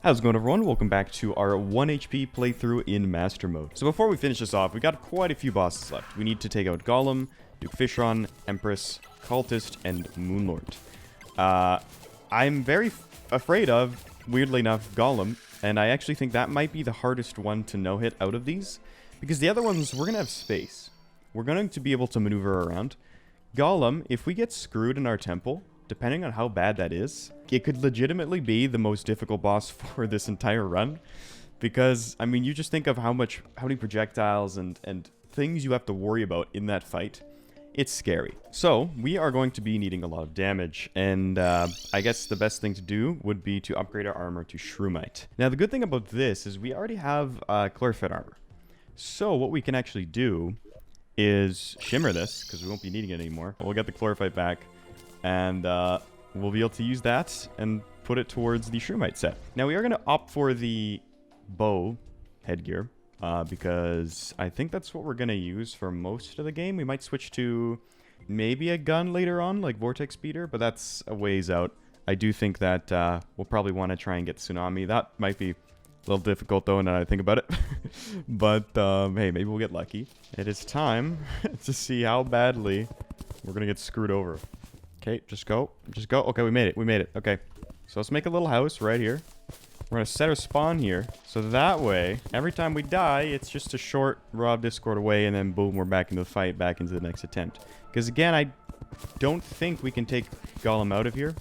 How's it going, everyone? Welcome back to our 1 HP playthrough in Master Mode. So before we finish this off, we got quite a few bosses left. We need to take out Golem, do fishron, Empress, cultist, and Moonlord. I'm very afraid of, weirdly enough, Golem, and I actually think that might be the hardest one to no-hit out of these, because the other ones, we're going to have space. We're going to be able to maneuver around. Golem, if we get screwed in our temple, depending on how bad that is, it could legitimately be the most difficult boss for this entire run. Because, I mean, you just think of how many projectiles and things you have to worry about in that fight. It's scary. So, we are going to be needing a lot of damage. And I guess the best thing to do would be to upgrade our armor to Shroomite. Now, the good thing about this is we already have Chlorophyte armor. So, what we can actually do is shimmer this, because we won't be needing it anymore. We'll get the Chlorophyte back. And we'll be able to use that and put it towards the Shroomite set. Now, we are going to opt for the bow headgear because I think that's what we're going to use for most of the game. We might switch to maybe a gun later on, like Vortex Speeder, but that's a ways out. I do think that we'll probably want to try and get Tsunami. That might be a little difficult, though, now that I think about it. But, hey, maybe we'll get lucky. It is time to see how badly we're going to get screwed over. Okay, just go. Just go. Okay, we made it. We made it. Okay. So let's make a little house right here. We're going to set our spawn here. So that way, every time we die, it's just a short Rob Discord away, and then boom, we're back into the fight, back into the next attempt. Because again, I don't think we can take Golem out of here.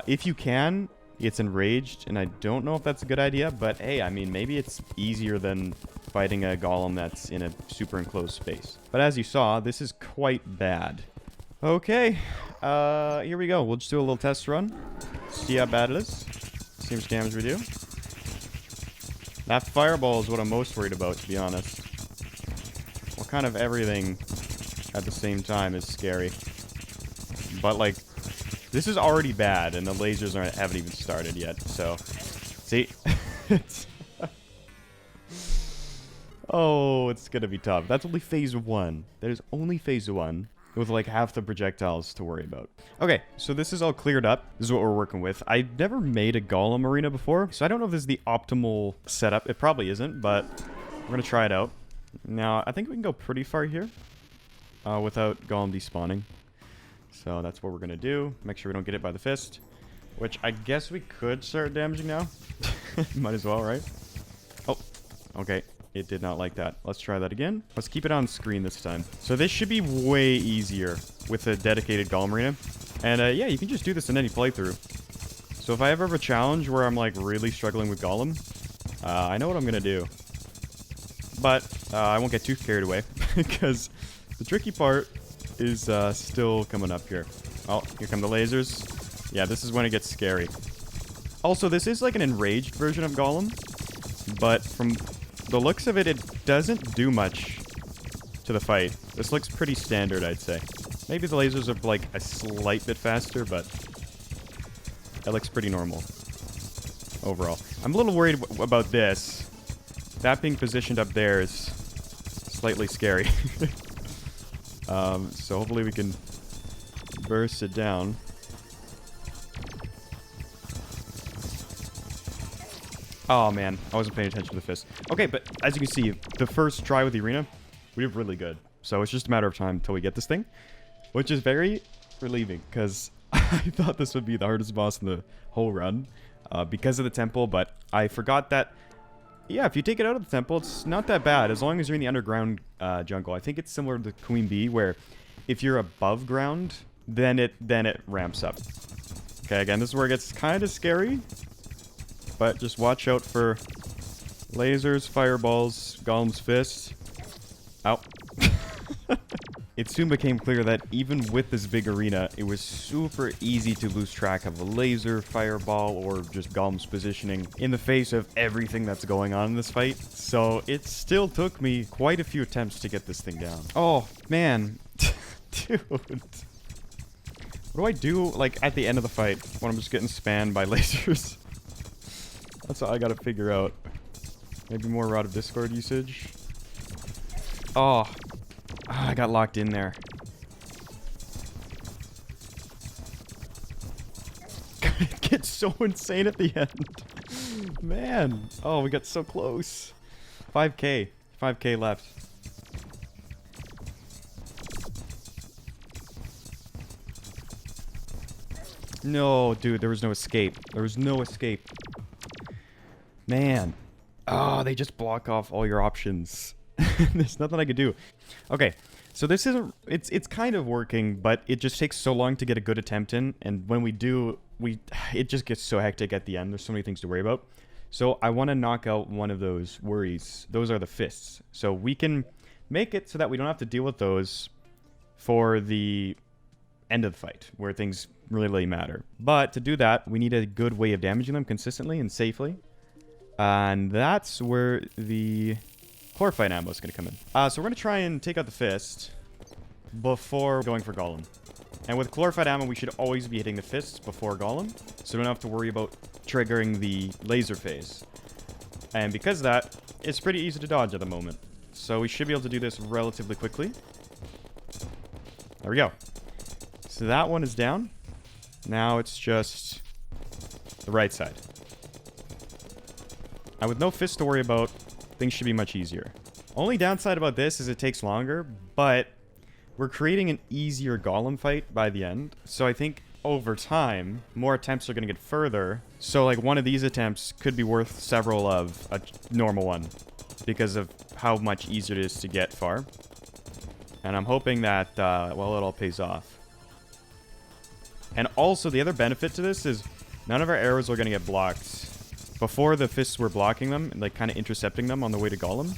If you can, it's enraged, and I don't know if that's a good idea, but hey, I mean, maybe it's easier than fighting a Golem that's in a super enclosed space. But as you saw, this is quite bad. Okay, here we go. We'll just do a little test run. See how bad it is. See how much damage we do. That fireball is what I'm most worried about, to be honest. Well, kind of everything at the same time is scary. But, like, this is already bad, and the lasers haven't even started yet, so... See? Oh, it's gonna be tough. That's only phase 1. That is only phase 1. With like half the projectiles to worry about. Okay, so this is all cleared up. This is what we're working with. I've never made a Golem arena before, so I don't know if this is the optimal setup. It probably isn't, but we're going to try it out. Now, I think we can go pretty far here without Golem despawning. So that's what we're going to do. Make sure we don't get hit by the fist, which I guess we could start damaging now. Might as well, right? Oh, okay. It did not like that. Let's try that again. Let's keep it on screen this time. So this should be way easier with a dedicated Golem arena. And yeah, you can just do this in any playthrough. So if I ever have a challenge where I'm like really struggling with Golem, I know what I'm going to do. But I won't get too carried away because the tricky part is still coming up here. Oh, here come the lasers. Yeah, this is when it gets scary. Also, this is like an enraged version of Golem, but from the looks of it, it doesn't do much to the fight. This looks pretty standard, I'd say. Maybe the lasers are like a slight bit faster, but that looks pretty normal overall. I'm a little worried about this. That being positioned up there is slightly scary. So hopefully we can burst it down. Oh, man. I wasn't paying attention to the fist. Okay, but as you can see, the first try with the arena, we did really good. So it's just a matter of time until we get this thing, which is very relieving, because I thought this would be the hardest boss in the whole run because of the temple, but I forgot that, yeah, if you take it out of the temple, it's not that bad, as long as you're in the underground jungle. I think it's similar to Queen Bee, where if you're above ground, then it ramps up. Okay, again, this is where it gets kind of scary. But just watch out for lasers, fireballs, Golem's fist. Ow. It soon became clear that even with this big arena, it was super easy to lose track of a laser, fireball, or just Golem's positioning in the face of everything that's going on in this fight. So it still took me quite a few attempts to get this thing down. Oh, man. Dude. What do I do, like, at the end of the fight when I'm just getting spammed by lasers? That's what I gotta figure out. Maybe more Rod of Discord usage. Oh. I got locked in there. It gets so insane at the end. Man. Oh, we got so close. 5k. 5k left. No, dude, there was no escape. There was no escape. Man. Oh, they just block off all your options. There's nothing I could do. Okay, so this isn't... It's kind of working, but it just takes so long to get a good attempt in. And when we do, it just gets so hectic at the end. There's so many things to worry about. So I want to knock out one of those worries. Those are the fists. So we can make it so that we don't have to deal with those for the end of the fight, where things really matter. But to do that, we need a good way of damaging them consistently and safely. And that's where the chlorophyte ammo is going to come in. So we're going to try and take out the fist before going for Golem. And with chlorophyte ammo, we should always be hitting the fists before Golem, so we don't have to worry about triggering the laser phase. And because of that, it's pretty easy to dodge at the moment. So we should be able to do this relatively quickly. There we go. So that one is down. Now it's just the right side. And with no fist to worry about, things should be much easier. Only downside about this is it takes longer, but we're creating an easier Golem fight by the end. So I think over time, more attempts are going to get further. So like one of these attempts could be worth several of a normal one because of how much easier it is to get far. And I'm hoping that, well, it all pays off. And also the other benefit to this is none of our arrows are going to get blocked. Before, the fists were blocking them and like kind of intercepting them on the way to Golem.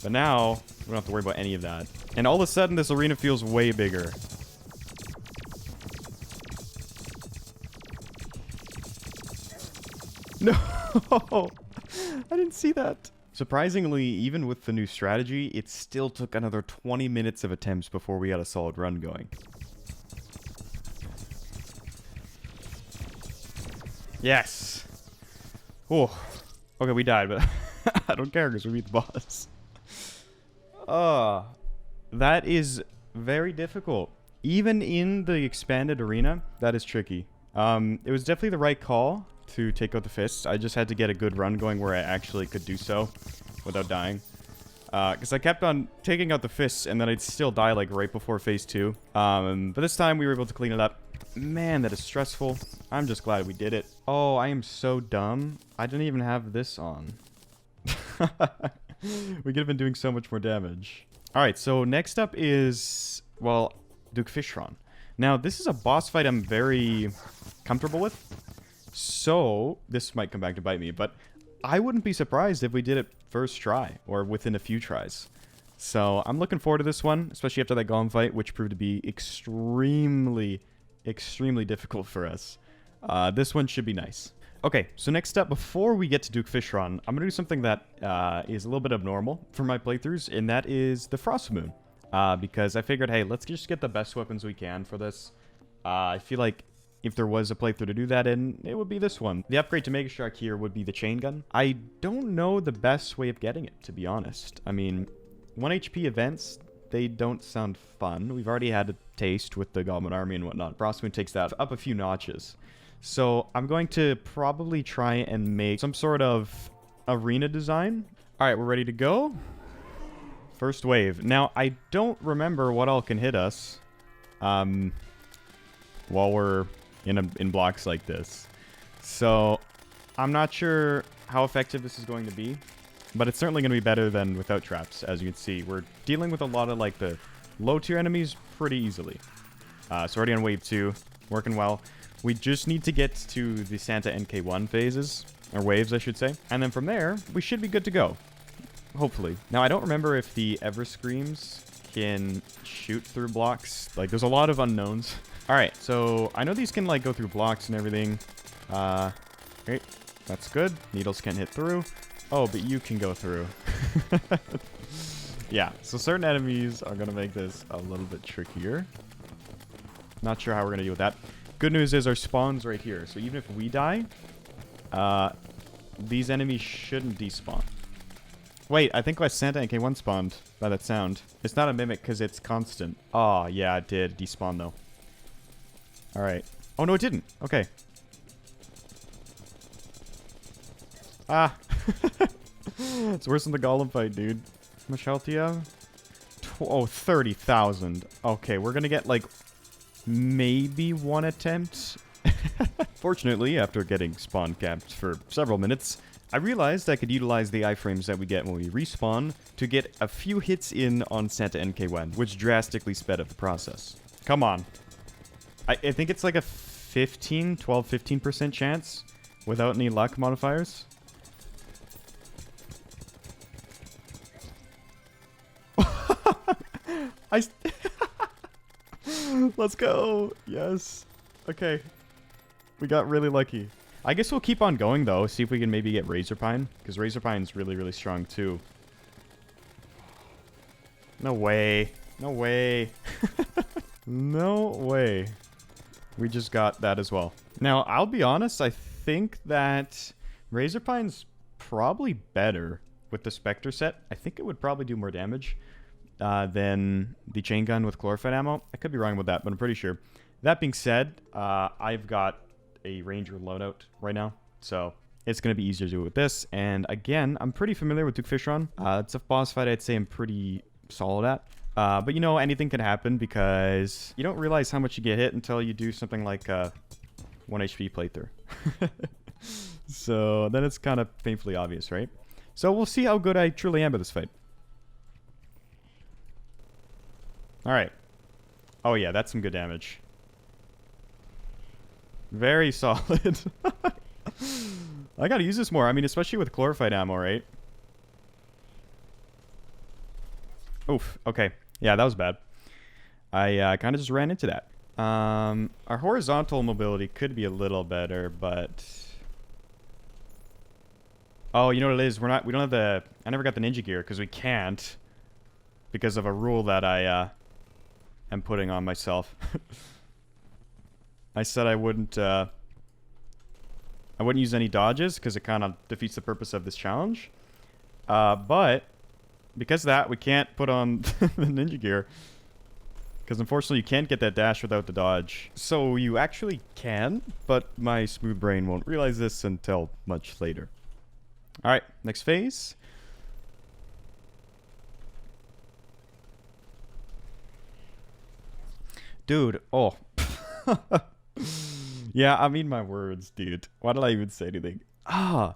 But now, we don't have to worry about any of that. And all of a sudden, this arena feels way bigger. No! I didn't see that. Surprisingly, even with the new strategy, it still took another 20 minutes of attempts before we had a solid run going. Yes! Oh, okay, we died, but I don't care because we beat the boss. That is very difficult. Even in the expanded arena, that is tricky. It was definitely the right call to take out the fists. I just had to get a good run going where I actually could do so without dying. Because I kept on taking out the fists and then I'd still die like right before phase 2. But this time we were able to clean it up. Man, that is stressful. I'm just glad we did it. Oh, I am so dumb. I didn't even have this on. We could have been doing so much more damage. Alright, so next up is, well, Duke Fishron. Now, this is a boss fight I'm very comfortable with. So, this might come back to bite me, but I wouldn't be surprised if we did it first try, or within a few tries. So, I'm looking forward to this one, especially after that Golem fight, which proved to be extremely difficult for us. This one should be nice. Okay, so next up, before we get to Duke Fishron, I'm going to do something that is a little bit abnormal for my playthroughs, and that is the Frost Moon. Because I figured, hey, let's just get the best weapons we can for this. I feel like if there was a playthrough to do that in, it would be this one. The upgrade to Mega Shark here would be the chain gun. I don't know the best way of getting it, to be honest. I mean, 1 HP events, they don't sound fun. We've already had a taste with the Goblin Army and whatnot. Frost Moon takes that up a few notches. So I'm going to probably try and make some sort of arena design. All right, we're ready to go. First wave. Now, I don't remember what all can hit us while we're in blocks like this. So I'm not sure how effective this is going to be, but it's certainly going to be better than without traps. As you can see, we're dealing with a lot of like the low tier enemies pretty easily. So already on wave 2, working well. We just need to get to the Santa NK1 phases, or waves I should say, and then from there we should be good to go, hopefully. Now I don't remember if the Ever Screams can shoot through blocks. Like there's a lot of unknowns. All right, so I know these can like go through blocks and everything. Great, that's good. Needles can't hit through. Oh, but you can go through. Yeah, so certain enemies are gonna make this a little bit trickier. Not sure how we're gonna deal with that. Good news is our spawn's right here, so even if we die, these enemies shouldn't despawn. Wait, I think my Santa NK1 spawned by that sound. It's not a mimic because it's constant. Oh, yeah, it did despawn though. Alright. Oh, no, it didn't. Okay. Ah. It's worse than the Golem fight, dude. How much health do you have? Oh, 30,000. Okay, we're gonna get, like, maybe one attempt. Fortunately, after getting spawn capped for several minutes, I realized I could utilize the iframes that we get when we respawn to get a few hits in on Santa NK1, which drastically sped up the process. Come on. I think it's like a 15% chance without any luck modifiers. Let's go. Yes. Okay. We got really lucky. I guess we'll keep on going, though. See if we can maybe get Razorpine. Because Razorpine's really, really strong, too. No way. No way. No way. We just got that as well. Now, I'll be honest. I think that Razorpine's probably better with the Spectre set. I think it would probably do more damage than the chain gun with glorified ammo. I could be wrong with that, but I'm pretty sure. That being said, I've got a Ranger loadout right now, so it's going to be easier to do it with this. And again, I'm pretty familiar with Duke Fishron. It's a boss fight I'd say I'm pretty solid at. But you know, anything can happen because you don't realize how much you get hit until you do something like 1 HP playthrough. So then it's kind of painfully obvious, right? So we'll see how good I truly am at this fight. Alright. Oh yeah, that's some good damage. Very solid. I gotta use this more. I mean, especially with glorified ammo, right? Oof. Okay. Yeah, that was bad. I kind of just ran into that. Our horizontal mobility could be a little better, but... Oh, you know what it is? We don't have the... I never got the ninja gear, because we can't. Because of a rule that I, am putting on myself. I said I wouldn't use any dodges because it kind of defeats the purpose of this challenge. But because of that, we can't put on the ninja gear because unfortunately you can't get that dash without the dodge. So you actually can, but my smooth brain won't realize this until much later. All right, next phase. Dude, oh. Yeah, I mean my words, dude. Why did I even say anything? Ah,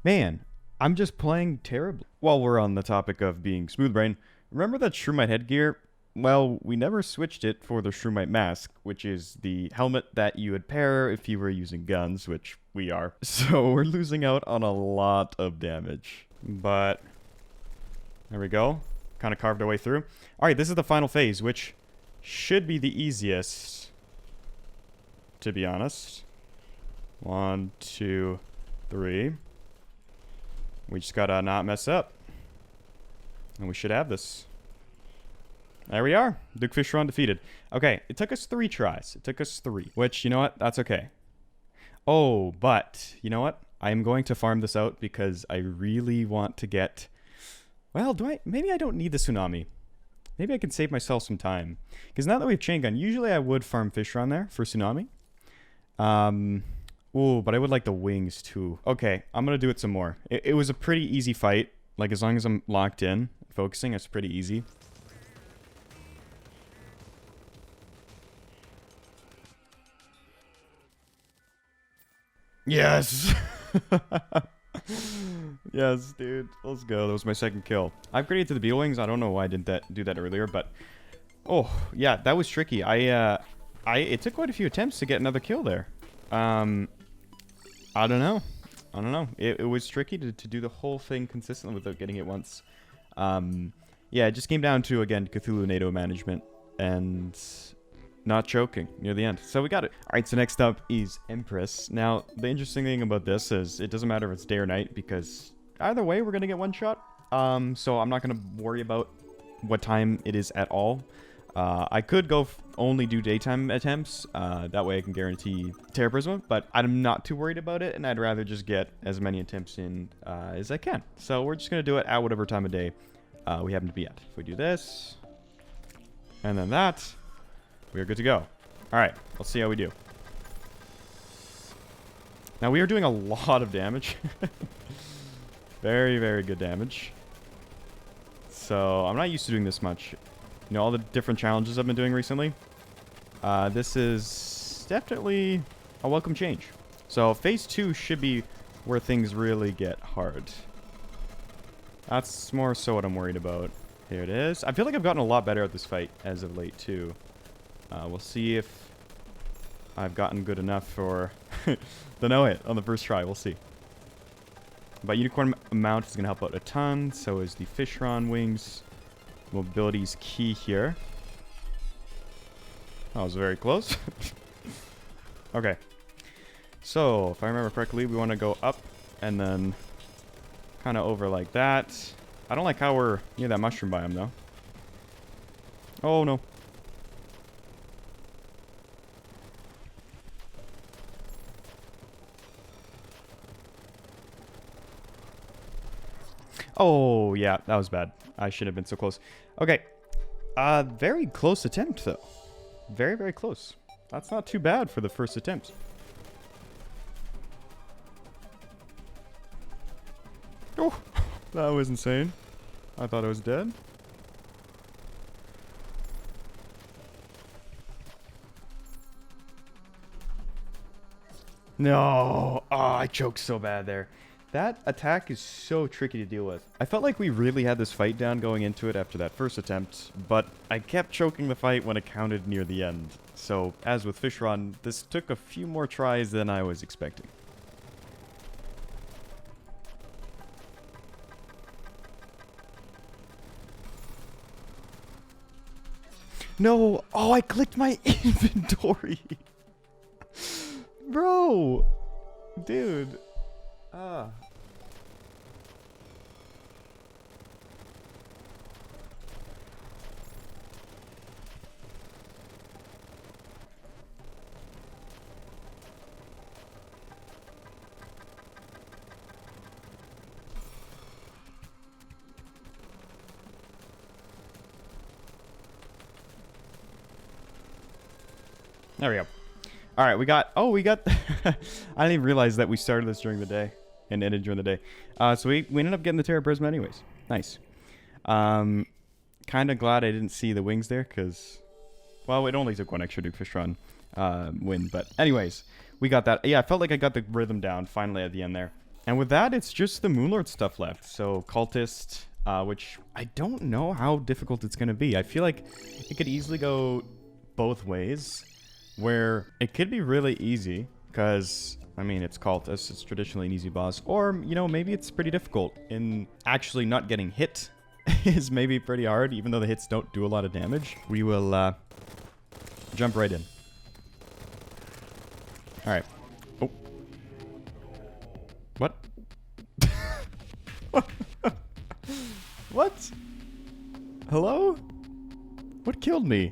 man, I'm just playing terribly. While we're on the topic of being smooth brain, remember that Shroomite headgear? Well, we never switched it for the Shroomite mask, which is the helmet that you would pair if you were using guns, which we are. So we're losing out on a lot of damage. But there we go. Kind of carved our way through. All right, this is the final phase, which should be the easiest, to be honest. 1, 2, 3. We just gotta not mess up. And we should have this. There we are. Duke Fishron defeated. Okay, it took us 3 tries. It took us 3. Which, you know what? That's okay. Oh, but, you know what? I am going to farm this out because I really want to get... Well, maybe I don't need the tsunami. Maybe I can save myself some time. Because now that we have chain gun, usually I would farm Fishron there for tsunami. Ooh, but I would like the wings too. Okay, I'm going to do it some more. It was a pretty easy fight. Like, as long as I'm locked in, focusing, it's pretty easy. Yes! Yes, dude. Let's go. That was my second kill. I upgraded to the beetle wings. I don't know why I didn't do that earlier, but... Oh, yeah, that was tricky. It took quite a few attempts to get another kill there. I don't know. It was tricky to do the whole thing consistently without getting it once. Yeah, it just came down to, again, Cthulhu NATO management and not choking near the end. So we got it. All right, so next up is Empress. Now, the interesting thing about this is it doesn't matter if it's day or night because either way, we're going to get one shot. So I'm not going to worry about what time it is at all. I could go only do daytime attempts. That way I can guarantee Terra Prisma, but I'm not too worried about it, and I'd rather just get as many attempts in as I can. So we're just going to do it at whatever time of day we happen to be at. If we do this, and then that, we are good to go. All right, let's see how we do. Now, we are doing a lot of damage. Very, very good damage. So, I'm not used to doing this much. You know, all the different challenges I've been doing recently. This is definitely a welcome change. So, phase 2 should be where things really get hard. That's more so what I'm worried about. Here it is. I feel like I've gotten a lot better at this fight as of late, too. We'll see if I've gotten good enough for the no-hit on the first try. We'll see. But unicorn mount is going to help out a ton. So is the fishron wings. Mobility is key here. That was very close. Okay. So, if I remember correctly, we want to go up and then kind of over like that. I don't like how we're near that mushroom biome, though. Oh, no. Oh, yeah, that was bad. I shouldn't have been so close. Okay. Very close attempt, though. Very, very close. That's not too bad for the first attempt. Oh, that was insane. I thought I was dead. No. Oh, I choked so bad there. That attack is so tricky to deal with. I felt like we really had this fight down going into it after that first attempt, but I kept choking the fight when it counted near the end. So, as with fishron, this took a few more tries than I was expecting. No! Oh, I clicked my inventory! Bro! Dude. Ah. There we go. Alright, we got... Oh, we got... I didn't even realize that we started this during the day. And ended during the day. So we ended up getting the Terra Prisma anyways. Nice. Kind of glad I didn't see the wings there, because... Well, it only took one extra Duke Fishron win. But anyways, we got that. Yeah, I felt like I got the rhythm down finally at the end there. And with that, it's just the Moonlord stuff left. So, cultist, which I don't know how difficult it's going to be. I feel like it could easily go both ways. Where it could be really easy, because, I mean, it's cultist, it's traditionally an easy boss. Or, you know, maybe it's pretty difficult in actually not getting hit is maybe pretty hard, even though the hits don't do a lot of damage. We will jump right in. Alright. Oh. What? What? Hello? What killed me?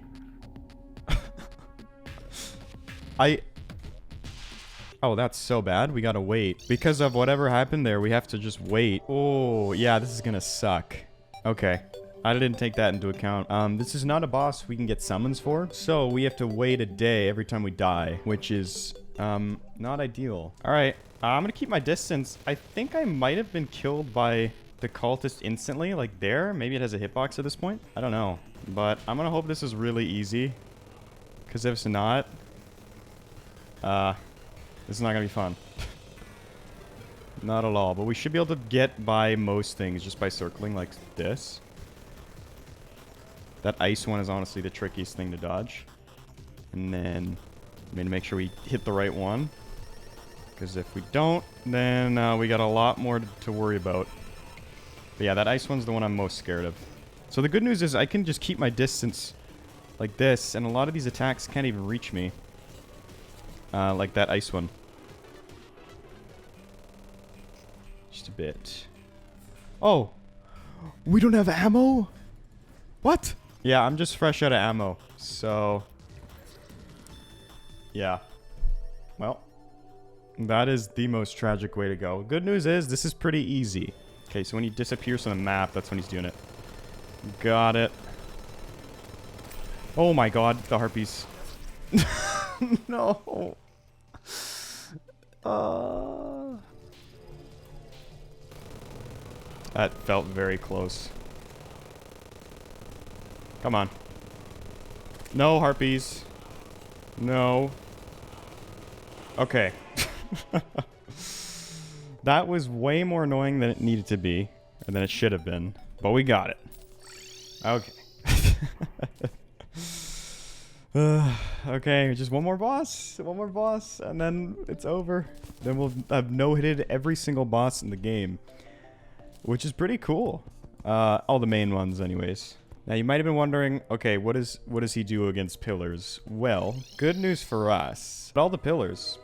Oh, that's so bad. We gotta wait. Because of whatever happened there, we have to just wait. Oh, yeah, this is gonna suck. Okay. I didn't take that into account. This is not a boss we can get summons for. So, we have to wait a day every time we die. Which is, not ideal. Alright. I'm gonna keep my distance. I think I might have been killed by the cultist instantly. Like, there. Maybe it has a hitbox at this point. I don't know. But I'm gonna hope this is really easy. Because if it's not... this is not gonna be fun. Not at all, but we should be able to get by most things just by circling like this. That ice one is honestly the trickiest thing to dodge. And then, I mean, make sure we hit the right one. Because if we don't, then we got a lot more to worry about. But yeah, that ice one's the one I'm most scared of. So the good news is I can just keep my distance like this, and a lot of these attacks can't even reach me. Like that ice one. Just a bit. Oh! We don't have ammo? What? Yeah, I'm just fresh out of ammo. So... yeah. Well. That is the most tragic way to go. Good news is, this is pretty easy. Okay, so when he disappears on the map, that's when he's doing it. Got it. Oh my god, the harpies. No. That felt very close. Come on. No, harpies. No. Okay. That was way more annoying than it needed to be, and than it should have been. But we got it. Okay. Okay, just one more boss, and then it's over. Then we'll have no-hitted every single boss in the game, which is pretty cool. All the main ones, anyways. Now, you might have been wondering, okay, what does he do against pillars? Well, good news for us. All the pillars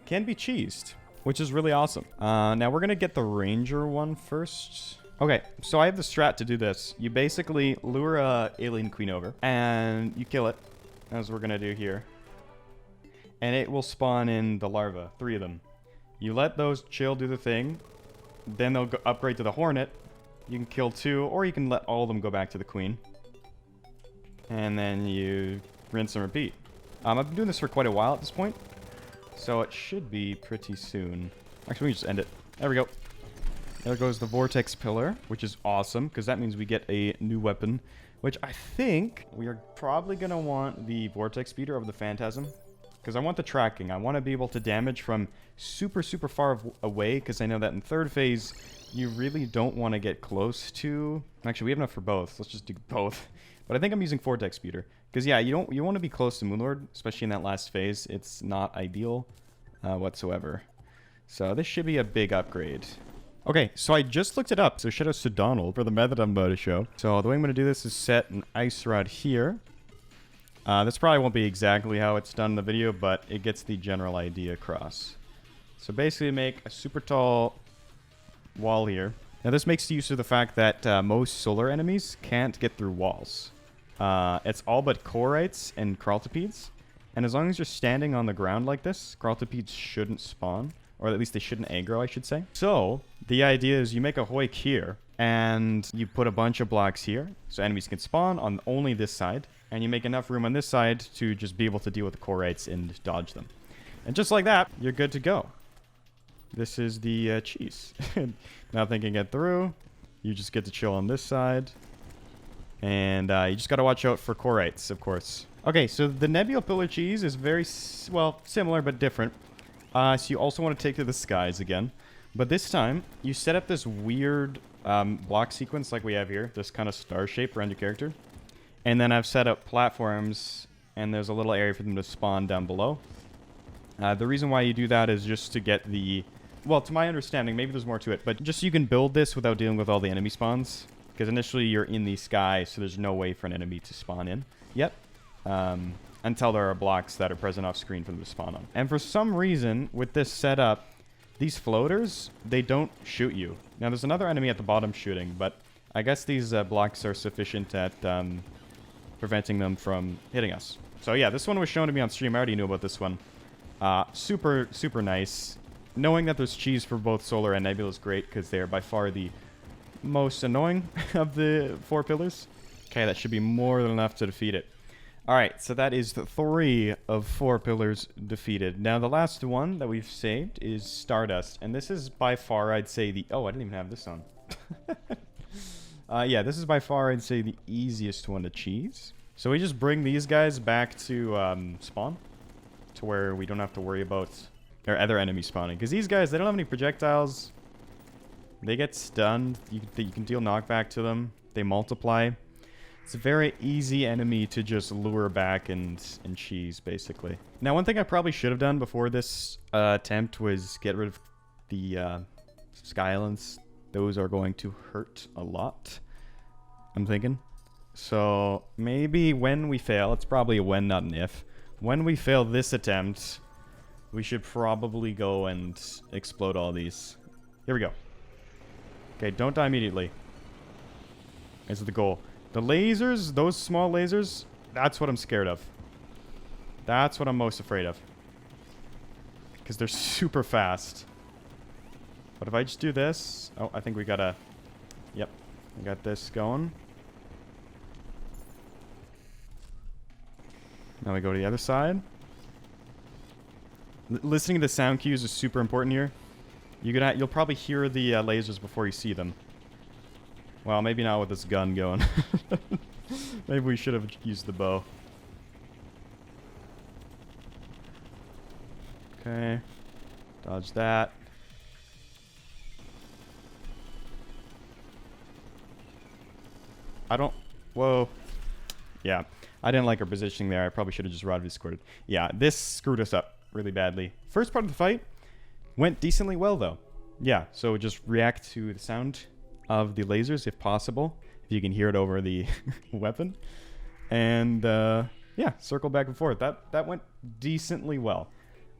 can be cheesed, which is really awesome. Now, we're going to get the ranger one first. Okay, so I have the strat to do this. You basically lure a alien queen over, and you kill it, as we're going to do here. And it will spawn in the larva, 3 of them. You let those chill do the thing, then they'll go upgrade to the hornet. You can kill 2, or you can let all of them go back to the queen. And then you rinse and repeat. I've been doing this for quite a while at this point, so it should be pretty soon. Actually, we can just end it. There we go. There goes the vortex pillar, which is awesome, because that means we get a new weapon, which I think we are probably going to want the vortex speeder over the phantasm, because I want the tracking. I want to be able to damage from super, super far away, because I know that in 3rd phase, you really don't want to get close to... Actually, we have enough for both. Let's just do both. But I think I'm using vortex speeder, because yeah, you want to be close to Moonlord, especially in that last phase. It's not ideal whatsoever. So this should be a big upgrade. Okay, so I just looked it up, so shout out to Donald for the method I'm about to show. So the way I'm going to do this is set an ice rod here. This probably won't be exactly how it's done in the video, but it gets the general idea across. So basically make a super tall wall here. Now this makes use of the fact that most solar enemies can't get through walls. It's all but chorites and crawltipedes. And as long as you're standing on the ground like this, crawltipedes shouldn't spawn. Or at least they shouldn't aggro, I should say. So, the idea is you make a hoik here, and you put a bunch of blocks here, so enemies can spawn on only this side, and you make enough room on this side to just be able to deal with the chorites and dodge them. And just like that, you're good to go. This is the cheese. Nothing can get through. You just get to chill on this side. And you just gotta watch out for chorites, of course. Okay, so the Nebula Pillar cheese is very, well, similar but different. So you also want to take to the skies again. But this time, you set up this weird block sequence like we have here. This kind of star shape around your character. And then I've set up platforms, and there's a little area for them to spawn down below. The reason why you do that is just to get the... Well, to my understanding, maybe there's more to it, but just so you can build this without dealing with all the enemy spawns. Because initially you're in the sky, so there's no way for an enemy to spawn in yet. Until there are blocks that are present off screen for them to spawn on. And for some reason, with this setup, these floaters, they don't shoot you. Now, there's another enemy at the bottom shooting, but I guess these blocks are sufficient at preventing them from hitting us. So yeah, this one was shown to me on stream. I already knew about this one. Super, super nice. Knowing that there's cheese for both Solar and Nebula is great, because they're by far the most annoying of the 4 pillars. Okay, that should be more than enough to defeat it. Alright, so that is 3 of 4 pillars defeated. Now, the last one that we've saved is Stardust. And this is by far, I'd say, the... Oh, I didn't even have this on. Yeah, this is by far, I'd say, the easiest one to cheese. So we just bring these guys back to spawn. To where we don't have to worry about their other enemies spawning. Because these guys, they don't have any projectiles. They get stunned. You can deal knockback to them. They multiply. It's a very easy enemy to just lure back and cheese, basically. Now, one thing I probably should have done before this attempt was get rid of the Sky Islands. Those are going to hurt a lot, I'm thinking. So, maybe when we fail, it's probably a when, not an if. When we fail this attempt, we should probably go and explode all these. Here we go. Okay, don't die immediately. This is the goal. The lasers, those small lasers, that's what I'm scared of. That's what I'm most afraid of. Because they're super fast. But if I just do this... Oh, I think we gotta... Yep, we got this going. Now we go to the other side. Listening to the sound cues is super important here. You'll probably hear the lasers before you see them. Well, maybe not with this gun going. Maybe we should have used the bow. Okay. Dodge that. Whoa. Yeah. I didn't like our positioning there. I probably should have just rod discorded. Yeah, this screwed us up really badly. First part of the fight went decently well, though. Yeah, so just react to the sound of the lasers, if possible. If you can hear it over the weapon. And, yeah, circle back and forth. That went decently well.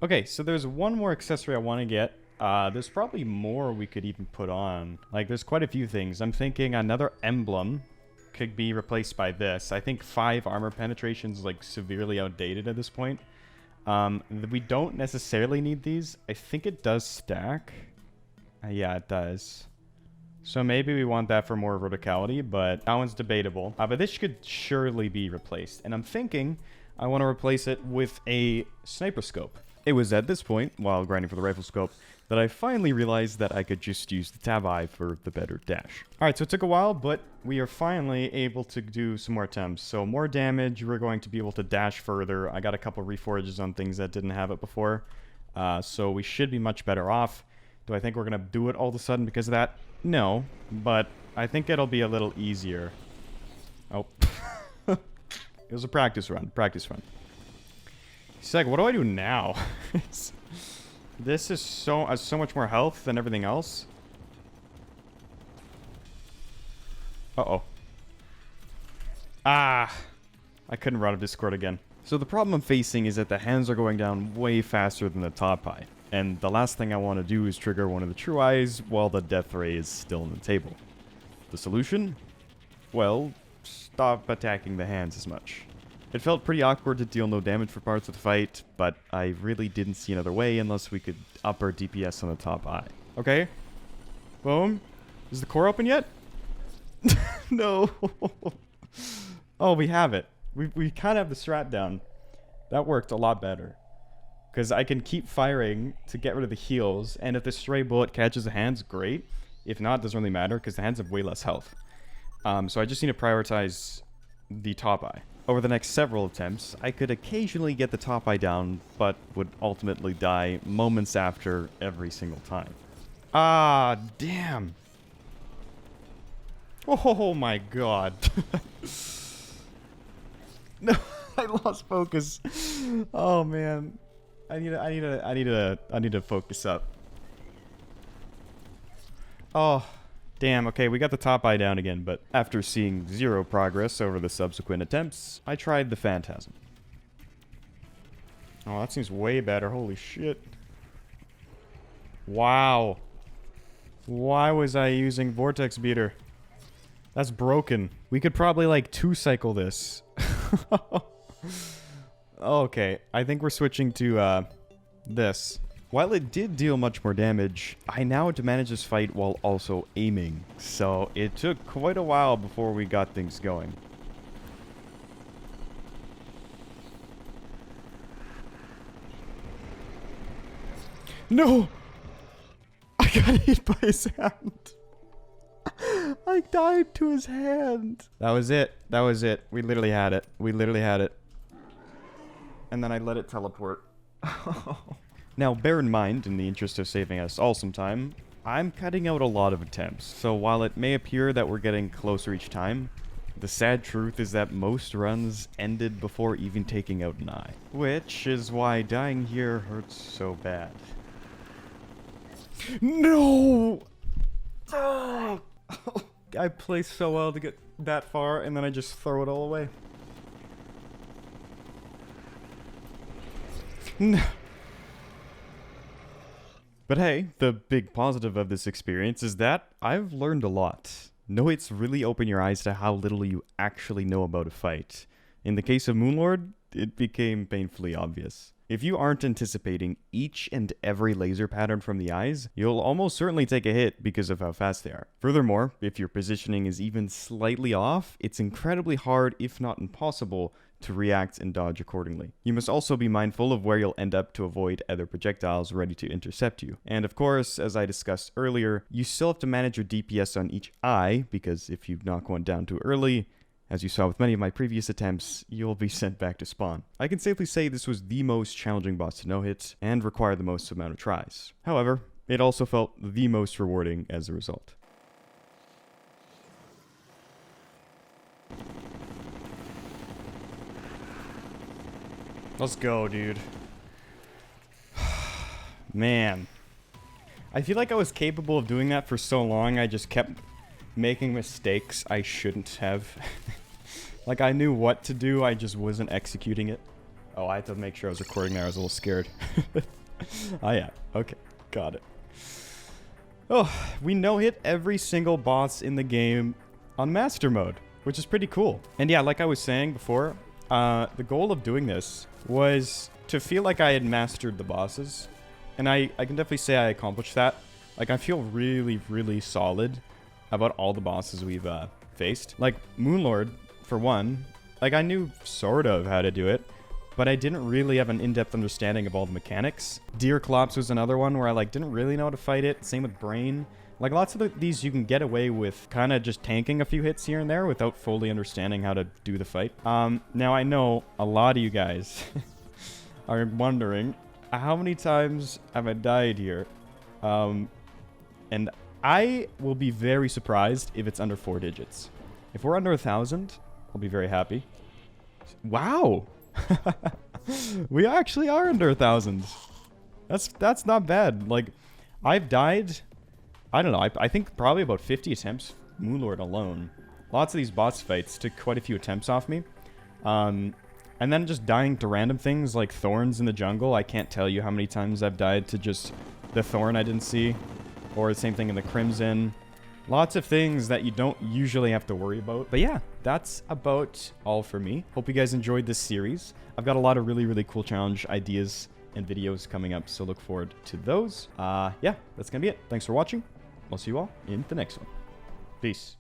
Okay, so there's one more accessory I want to get. There's probably more we could even put on. Like, there's quite a few things. I'm thinking another emblem could be replaced by this. I think 5 armor penetration is, like, severely outdated at this point. We don't necessarily need these. I think it does stack. Yeah, it does. So maybe we want that for more verticality, but that one's debatable. But this could surely be replaced. And I'm thinking I want to replace it with a sniper scope. It was at this point, while grinding for the rifle scope, that I finally realized that I could just use the tab eye for the better dash. Alright, so it took a while, but we are finally able to do some more attempts. So more damage, we're going to be able to dash further. I got a couple reforges on things that didn't have it before. So we should be much better off. Do I think we're going to do it all of a sudden because of that? No, but I think it'll be a little easier. Oh. It was a practice run. He's like, what do I do now? This is so much more health than everything else. Uh-oh. Ah! I couldn't run a Discord again. So the problem I'm facing is that the hands are going down way faster than the top eye. And the last thing I want to do is trigger one of the true eyes while the death ray is still on the table. The solution? Well, stop attacking the hands as much. It felt pretty awkward to deal no damage for parts of the fight, but I really didn't see another way unless we could up our DPS on the top eye. Okay. Boom. Is the core open yet? No. Oh, we have it. We kind of have the strat down. That worked a lot better. Because I can keep firing to get rid of the heals, and if the stray bullet catches the hands, great. If not, it doesn't really matter, because the hands have way less health. So I just need to prioritize the top eye. Over the next several attempts, I could occasionally get the top eye down, but would ultimately die moments after every single time. Ah, damn. Oh my god. No, I lost focus. Oh man. I need to focus up. Oh, damn. Okay, we got the top eye down again, but after seeing zero progress over the subsequent attempts, I tried the Phantasm. Oh, that seems way better. Holy shit. Wow. Why was I using Vortex Beater? That's broken. We could probably, like, 2-cycle this. Okay, I think we're switching to, this. While it did deal much more damage, I now had to manage this fight while also aiming. So, it took quite a while before we got things going. No! I got hit by his hand. I died to his hand. That was it. That was it. We literally had it. We literally had it. And then I let it teleport. Now, bear in mind, in the interest of saving us all some time, I'm cutting out a lot of attempts. So while it may appear that we're getting closer each time, the sad truth is that most runs ended before even taking out an eye. Which is why dying here hurts so bad. No! Oh! I play so well to get that far, and then I just throw it all away. No. But hey, the big positive of this experience is that I've learned a lot. No hits really open your eyes to how little you actually know about a fight. In the case of Moonlord, it became painfully obvious. If you aren't anticipating each and every laser pattern from the eyes, you'll almost certainly take a hit because of how fast they are. Furthermore, if your positioning is even slightly off, it's incredibly hard, if not impossible, to react and dodge accordingly. You must also be mindful of where you'll end up to avoid other projectiles ready to intercept you. And of course, as I discussed earlier, you still have to manage your DPS on each eye, because if you knock one down too early, as you saw with many of my previous attempts, you'll be sent back to spawn. I can safely say this was the most challenging boss to no-hit, and required the most amount of tries. However, it also felt the most rewarding as a result. Let's go, dude. Man. I feel like I was capable of doing that for so long, I just kept making mistakes I shouldn't have. Like, I knew what to do, I just wasn't executing it. Oh, I had to make sure I was recording there, I was a little scared. Oh yeah, okay, got it. Oh, we no-hit every single boss in the game on Master Mode, which is pretty cool. And yeah, like I was saying before, the goal of doing this was to feel like I had mastered the bosses. And I can definitely say I accomplished that. Like, I feel really, really solid about all the bosses we've faced. Like, Moonlord, for one, like, I knew sort of how to do it, but I didn't really have an in-depth understanding of all the mechanics. Deerclops was another one where I, like, didn't really know how to fight it. Same with Brain. Like, lots of these you can get away with kind of just tanking a few hits here and there without fully understanding how to do the fight. Now, I know a lot of you guys are wondering, how many times have I died here? And I will be very surprised if it's under 4 digits. If we're under 1,000, I'll be very happy. Wow! We actually are under 1,000. That's not bad. Like, I've died... I don't know, I think probably about 50 attempts, Moonlord alone. Lots of these boss fights took quite a few attempts off me. And then just dying to random things like thorns in the jungle. I can't tell you how many times I've died to just the thorn I didn't see. Or the same thing in the Crimson. Lots of things that you don't usually have to worry about. But yeah, that's about all for me. Hope you guys enjoyed this series. I've got a lot of really, really cool challenge ideas and videos coming up, so look forward to those. Yeah, that's gonna be it. Thanks for watching. I'll see you all in the next one. Peace.